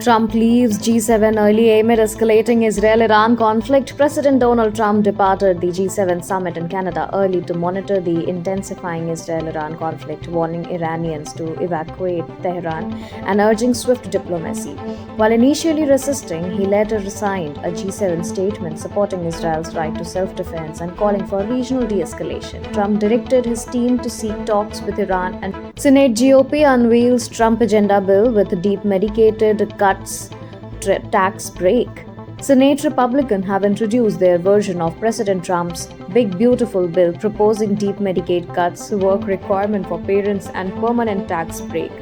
Trump leaves G7 early amid escalating Israel-Iran conflict. President Donald Trump departed the G7 summit in Canada early to monitor the intensifying Israel-Iran conflict, warning Iranians to evacuate Tehran and urging swift diplomacy. While initially resisting, he later signed a G7 statement supporting Israel's right to self-defense and calling for regional de-escalation. Trump directed his team to seek talks with Iran, and Senate GOP unveils Trump agenda bill with deep medicated cuts tax break. Senate Republicans have introduced their version of President Trump's Big Beautiful Bill proposing deep Medicaid cuts, work requirement for parents, and permanent tax break.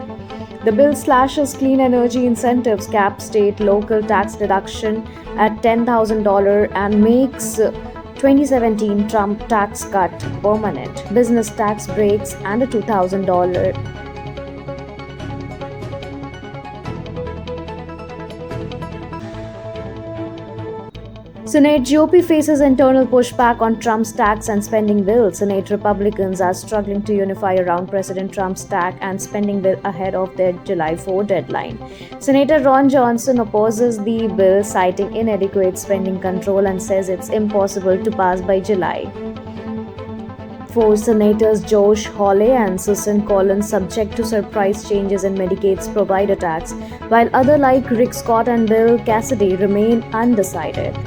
The bill slashes clean energy incentives, caps state local tax deduction at $10,000, and makes 2017 Trump tax cut permanent, business tax breaks, and a $2,000 Senate GOP faces internal pushback on Trump's tax and spending bill. Senate Republicans are struggling to unify around President Trump's tax and spending bill ahead of their July 4 deadline. Senator Ron Johnson opposes the bill, citing inadequate spending control, and says it's impossible to pass by July. Four Senators Josh Hawley and Susan Collins subject to surprise changes in Medicaid's provider tax, while others like Rick Scott and Bill Cassidy remain undecided.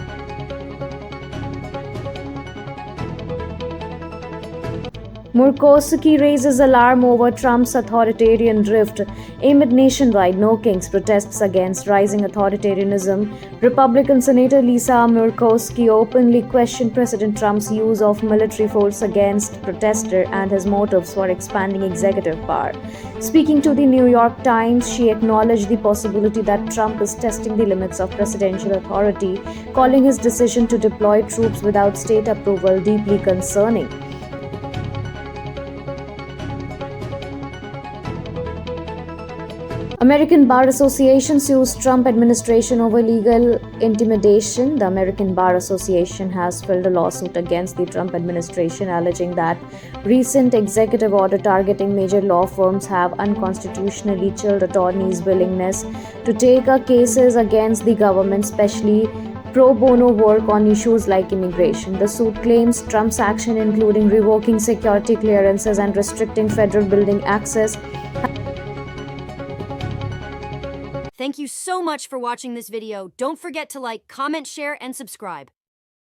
Murkowski raises alarm over Trump's authoritarian drift amid nationwide No Kings protests against rising authoritarianism. Republican Senator Lisa Murkowski openly questioned President Trump's use of military force against protesters and his motives for expanding executive power. Speaking to the New York Times, she acknowledged the possibility that Trump is testing the limits of presidential authority, calling his decision to deploy troops without state approval deeply concerning. American Bar Association sues Trump administration over legal intimidation. The American Bar Association has filed a lawsuit against the Trump administration, alleging that recent executive order targeting major law firms have unconstitutionally chilled attorneys' willingness to take cases against the government, especially pro bono work on issues like immigration. The suit claims Trump's action, including revoking security clearances and restricting federal building access. Thank you so much for watching this video. Don't forget to like, comment, share, and subscribe.